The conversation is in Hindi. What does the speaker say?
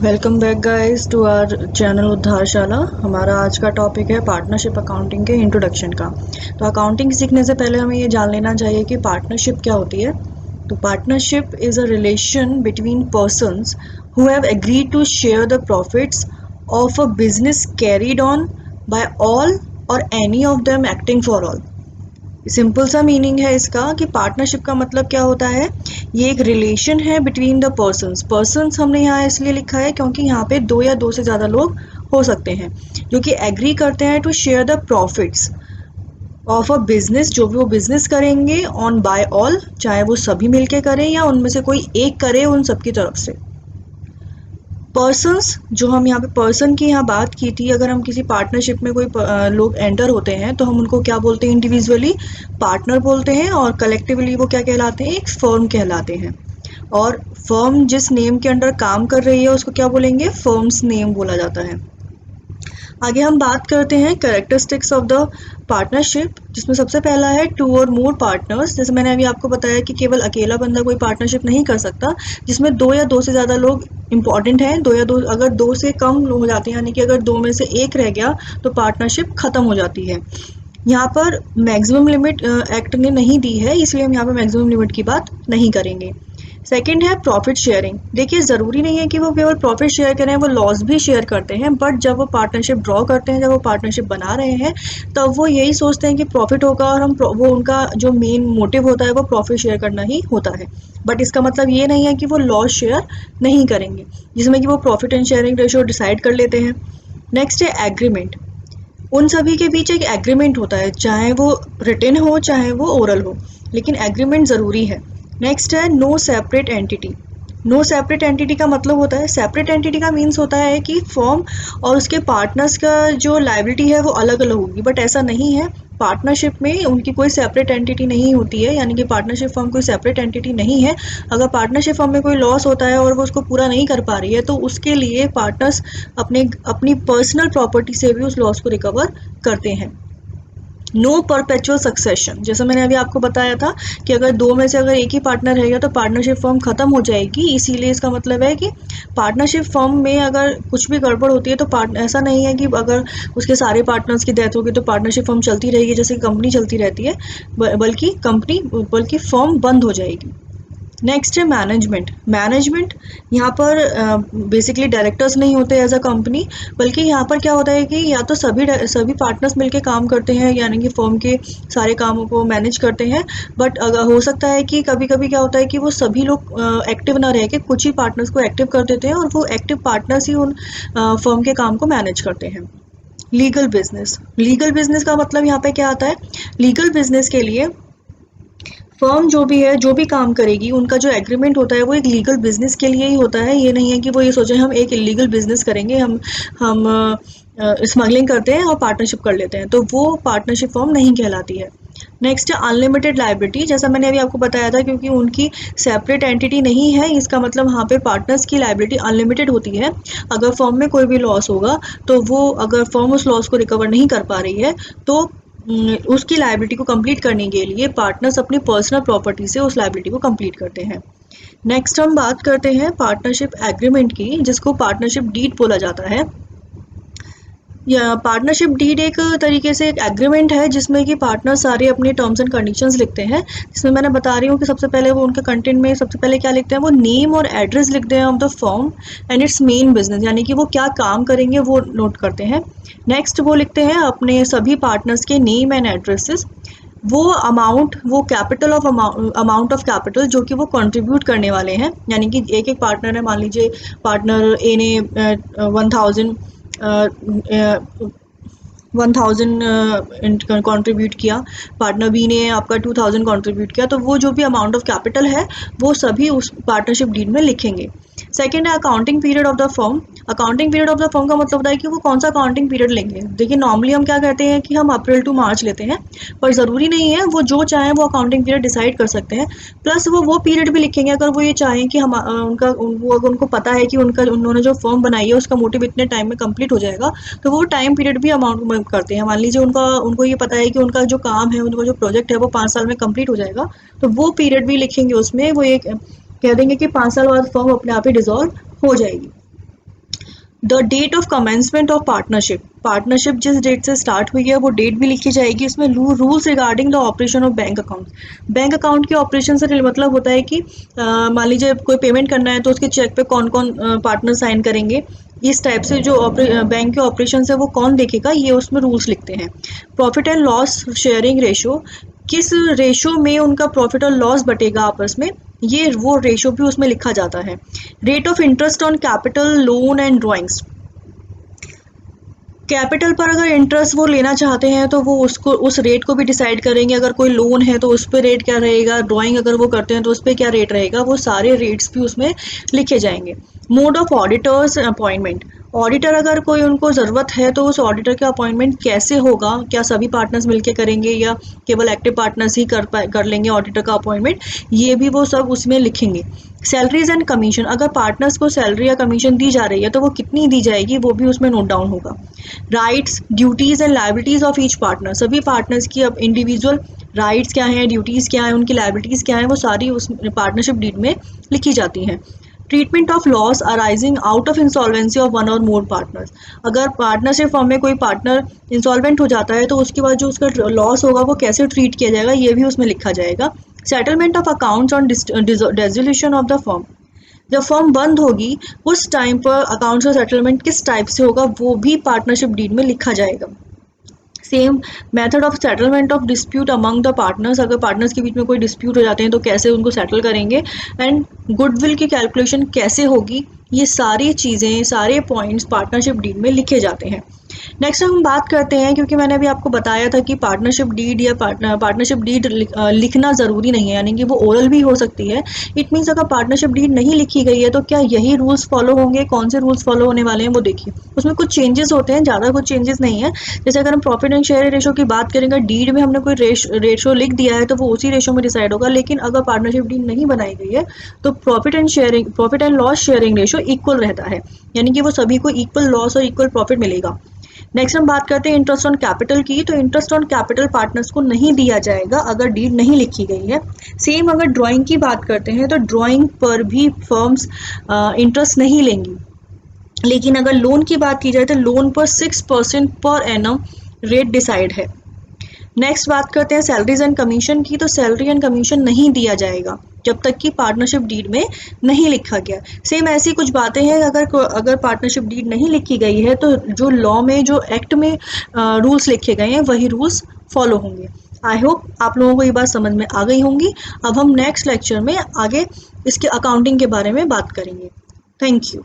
Welcome back guys to our channel Uddharshala. हमारा आज का टॉपिक है पार्टनरशिप अकाउंटिंग के इंट्रोडक्शन का। तो अकाउंटिंग सीखने से पहले हमें ये जान लेना चाहिए कि पार्टनरशिप क्या होती है। तो partnership is a relation between persons who have agreed to share the profits of a business carried on by all or any of them acting for all. Simple सा मीनिंग है इसका कि पार्टनरशिप का मतलब क्या होता है। ये एक रिलेशन है बिटवीन द पर्सन्स हमने यहाँ इसलिए लिखा है क्योंकि यहाँ पे दो या दो से ज़्यादा लोग हो सकते हैं जो कि एग्री करते हैं to share the profits of a business, जो भी वो बिजनेस करेंगे ऑन बाय ऑल, चाहे वो सभी मिलके करें या उनमें से कोई एक करे उन सबकी तरफ से। पर्सन्स, जो हम यहाँ पे पर्सन की यहाँ बात की थी, अगर हम किसी पार्टनरशिप में कोई लोग एंटर होते हैं तो हम उनको क्या बोलते हैं, इंडिविजुअली पार्टनर बोलते हैं और कलेक्टिवली वो क्या कहलाते हैं, एक फर्म कहलाते हैं। और फर्म जिस नेम के अंडर काम कर रही है उसको क्या बोलेंगे, फर्म्स नेम बोला जाता है। आगे हम बात करते हैं कैरेक्टरिस्टिक्स ऑफ द पार्टनरशिप, जिसमें सबसे पहला है टू और मोर पार्टनर्स। जैसे मैंने अभी आपको बताया कि केवल अकेला बंदा कोई पार्टनरशिप नहीं कर सकता, जिसमें दो या दो से ज़्यादा लोग इंपॉर्टेंट हैं। दो या दो, अगर दो से कम हो जाते हैं, यानी कि अगर दो में से एक रह गया तो पार्टनरशिप ख़त्म हो जाती है। यहाँ पर मैक्सिमम लिमिट एक्ट ने नहीं दी है, इसलिए हम यहाँ पर मैक्सिमम लिमिट की बात नहीं करेंगे। सेकंड है प्रॉफिट शेयरिंग। देखिए, ज़रूरी नहीं है कि वो केवल प्रॉफिट शेयर करें, वो लॉस भी शेयर करते हैं। बट जब वो पार्टनरशिप ड्रॉ करते हैं, जब वो पार्टनरशिप बना रहे हैं, तब वो यही सोचते हैं कि प्रॉफिट होगा और वो उनका जो मेन मोटिव होता है वो प्रॉफिट शेयर करना ही होता है। बट इसका मतलब ये नहीं है कि वो लॉस शेयर नहीं करेंगे, जिसमें कि वो profit and sharing ratio decide कर लेते हैं। नेक्स्ट है एग्रीमेंट। उन सभी के बीच एक एग्रीमेंट होता है, चाहे वो रिटन हो चाहे वो ओरल हो, लेकिन एग्रीमेंट ज़रूरी है। नेक्स्ट है no separate entity. No separate entity का मतलब होता है, सेपरेट एंटिटी का मीन्स होता है कि फॉर्म और उसके पार्टनर्स का जो लायबिलिटी है वो अलग अलग होगी, बट ऐसा नहीं है। पार्टनरशिप में उनकी कोई सेपरेट एंटिटी नहीं होती है, यानी कि पार्टनरशिप फर्म कोई सेपरेट एंटिटी नहीं है। अगर पार्टनरशिप फर्म में कोई लॉस होता है और वो उसको पूरा नहीं कर पा रही है तो उसके लिए पार्टनर्स अपनी पर्सनल प्रॉपर्टी से भी उस लॉस को रिकवर करते हैं। नो परपेचुअल सक्सेशन, जैसा मैंने अभी आपको बताया था कि अगर दो में से अगर एक ही पार्टनर रहेगा तो पार्टनरशिप फर्म खत्म हो जाएगी। इसीलिए इसका मतलब है कि पार्टनरशिप फर्म में अगर कुछ भी गड़बड़ होती है तो ऐसा नहीं है कि अगर उसके सारे पार्टनर्स की डेथ होगी तो पार्टनरशिप फर्म चलती रहेगी जैसे कंपनी चलती रहती है, बल्कि फर्म बंद हो जाएगी। नेक्स्ट है मैनेजमेंट। मैनेजमेंट यहाँ पर बेसिकली डायरेक्टर्स नहीं होते एज अ कंपनी, बल्कि यहाँ पर क्या होता है कि या तो सभी पार्टनर्स मिलके काम करते हैं, यानी कि फर्म के सारे कामों को मैनेज करते हैं। बट अगर हो सकता है कि कभी कभी क्या होता है कि वो सभी लोग एक्टिव ना रह के कुछ ही पार्टनर्स को एक्टिव कर देते हैं और वो एक्टिव पार्टनर्स ही उन फर्म के काम को मैनेज करते हैं। Legal business. लीगल बिजनेस का मतलब यहाँ पे क्या आता है, लीगल बिजनेस के लिए फर्म जो भी है, जो भी काम करेगी, उनका जो एग्रीमेंट होता है वो एक लीगल बिजनेस के लिए ही होता है। ये नहीं है कि वो ये सोचे हम एक इलीगल बिजनेस करेंगे, हम स्मगलिंग करते हैं और पार्टनरशिप कर लेते हैं, तो वो पार्टनरशिप फर्म नहीं कहलाती है। नेक्स्ट है अनलिमिटेड लायबिलिटी। जैसा मैंने अभी आपको बताया था, क्योंकि उनकी सेपरेट एंटिटी नहीं है, इसका मतलब वहाँ पे पार्टनर्स की लायबिलिटी अनलिमिटेड होती है। अगर फर्म में कोई भी लॉस होगा तो वो, अगर फर्म उस लॉस को रिकवर नहीं कर पा रही है तो उसकी लायबिलिटी को कंप्लीट करने के लिए पार्टनर्स अपनी पर्सनल प्रॉपर्टी से उस लायबिलिटी को कंप्लीट करते हैं। नेक्स्ट हम बात करते हैं पार्टनरशिप एग्रीमेंट की, जिसको पार्टनरशिप डीड बोला जाता है। या पार्टनरशिप डीड एक तरीके से एक एग्रीमेंट है जिसमें कि पार्टनर सारे अपने टर्म्स एंड कंडीशंस लिखते हैं। जिसमें मैंने बता रही हूँ कि सबसे पहले वो उनके कंटेंट में सबसे पहले क्या लिखते हैं, वो नेम और एड्रेस लिखते हैं of the firm and it's main business, यानी कि वो क्या काम करेंगे वो नोट करते हैं। नेक्स्ट वो लिखते हैं अपने सभी पार्टनर्स के नेम एंड एड्रेसेस, वो अमाउंट, वो capital of amount of capital जो कि वो कंट्रीब्यूट करने वाले हैं। यानी कि एक एक पार्टनर है, मान लीजिए पार्टनर ए ने 1000 कंट्रीब्यूट किया, पार्टनर बी ने आपका 2000 कंट्रीब्यूट किया, तो वो जो भी अमाउंट ऑफ कैपिटल है वो सभी उस पार्टनरशिप डीड में लिखेंगे। सेकेंड है accounting period of the firm. Accounting period of the firm का मतलब होता है कि वो कौन सा अकाउंटिंग पीरियड लेंगे। देखिए, नॉर्मली हम क्या कहते हैं कि हम अप्रैल टू मार्च लेते हैं, पर ज़रूरी नहीं है, वो जो चाहें वो अकाउंटिंग पीरियड डिसाइड कर सकते हैं। प्लस वो पीरियड भी लिखेंगे अगर वो ये चाहें कि वो अगर उनको पता है कि उन्होंने जो फर्म बनाई है उसका मोटिव इतने टाइम में कंप्लीट हो जाएगा, तो वो टाइम पीरियड भी अमाउंट में करते हैं। मान लीजिए उनको ये पता है कि उनका जो काम है, उनका जो प्रोजेक्ट है वो 5 साल में कंप्लीट हो जाएगा, तो वो पीरियड भी लिखेंगे उसमें। वो एक कह देंगे कि 5 साल बाद फर्म अपने आप ही डिसॉल्व हो जाएगी। The date of commencement of partnership, partnership जिस डेट से स्टार्ट हुई है वो डेट भी लिखी जाएगी। इसमें rules regarding the operation of bank account, bank account के ऑपरेशन से मतलब होता है कि मान लीजिए कोई पेमेंट करना है तो उसके चेक पे कौन कौन पार्टनर साइन करेंगे, इस टाइप से जो बैंक के ऑपरेशन है वो कौन देखेगा, ये उसमें रूल्स लिखते हैं। Profit and loss sharing ratio, किस रेशो में उनका प्रॉफिट और लॉस बटेगा आपस में, ये वो रेशो भी उसमें लिखा जाता है। Rate of interest on capital loan and drawings, capital पर अगर इंटरेस्ट वो लेना चाहते हैं तो वो उसको उस रेट को भी डिसाइड करेंगे। अगर कोई लोन है तो उस पर रेट क्या रहेगा, ड्राइंग अगर वो करते हैं तो उस पर क्या रेट रहेगा, वो सारे रेट्स भी उसमें लिखे जाएंगे। Mode of auditors appointment, auditor अगर कोई उनको ज़रूरत है तो उस ऑडिटर का अपॉइंटमेंट कैसे होगा, क्या सभी पार्टनर्स मिलके करेंगे या केवल एक्टिव पार्टनर्स ही कर लेंगे ऑडिटर का अपॉइंटमेंट, ये भी वो सब उसमें लिखेंगे। सैलरीज एंड कमीशन, अगर पार्टनर्स को सैलरी या कमीशन दी जा रही है तो वो कितनी दी जाएगी वो भी उसमें नोट डाउन होगा। Rights duties and liabilities of each partner, सभी पार्टनर्स की अब इंडिविजुअल राइट्स क्या हैं, ड्यूटीज़ क्या हैं, उनकी लाइबिलिटीज़ क्या हैं, वो सारी उस पार्टनरशिप डीड में लिखी जाती हैं। Treatment of loss arising out of insolvency of one और मोर पार्टनर्स, अगर पार्टनरशिप फॉर्म में कोई पार्टनर इंसॉल्वेंट हो जाता है तो उसके बाद जो उसका लॉस होगा वो कैसे ट्रीट किया जाएगा, ये भी उसमें लिखा जाएगा। Settlement of accounts on dissolution of the firm, जब फर्म बंद होगी उस टाइम पर अकाउंट्स का सेटलमेंट किस टाइप से होगा वो भी पार्टनरशिप डीड में लिखा जाएगा। Same method of settlement of dispute among the partners, अगर पार्टनर्स के बीच में कोई डिस्प्यूट हो जाते हैं तो कैसे उनको सेटल करेंगे, एंड गुडविल की कैलकुलेशन कैसे होगी, ये सारी चीज़ें सारे पॉइंट्स पार्टनरशिप डीड में लिखे जाते हैं। नेक्स्ट हम बात करते हैं, क्योंकि मैंने अभी आपको बताया था कि पार्टनरशिप डीड या पार्टनरशिप डीड लिखना ज़रूरी नहीं है, यानी कि वो ओरल भी हो सकती है। इट मीन्स अगर पार्टनरशिप डीड नहीं लिखी गई है तो क्या यही रूल्स फॉलो होंगे, कौन से रूल्स फॉलो होने वाले हैं वो देखिए। उसमें कुछ चेंजेस होते हैं, ज़्यादा कुछ चेंजेस नहीं है। जैसे अगर हम प्रॉफिट एंड शेयर रेशो की बात करेंगे, डीड में हमने कोई रेशो लिख दिया है तो वो उसी रेशो में डिसाइड होगा, लेकिन अगर पार्टनरशिप डीड नहीं बनाई गई है तो profit and loss sharing ratio equal रहता है, यानी कि वो सभी को इक्वल लॉस और इक्वल प्रॉफिट मिलेगा। नेक्स्ट हम बात करते हैं इंटरेस्ट ऑन कैपिटल की, तो इंटरेस्ट ऑन कैपिटल पार्टनर्स को नहीं दिया जाएगा अगर डीड नहीं लिखी गई है। सेम अगर ड्राइंग की बात करते हैं तो ड्राइंग पर भी फर्म्स इंटरेस्ट नहीं लेंगी, लेकिन अगर लोन की बात की जाए तो लोन पर 6% पर एनम रेट डिसाइड है। नेक्स्ट बात करते हैं सैलरीज एंड कमीशन की, तो सैलरी एंड कमीशन नहीं दिया जाएगा जब तक कि पार्टनरशिप डीड में नहीं लिखा गया। सेम ऐसी कुछ बातें हैं, अगर पार्टनरशिप डीड नहीं लिखी गई है तो जो लॉ में जो एक्ट में रूल्स लिखे गए हैं वही रूल्स फॉलो होंगे। आई होप आप लोगों को ये बात समझ में आ गई होंगी। अब हम नेक्स्ट लेक्चर में आगे इसके अकाउंटिंग के बारे में बात करेंगे। Thank you.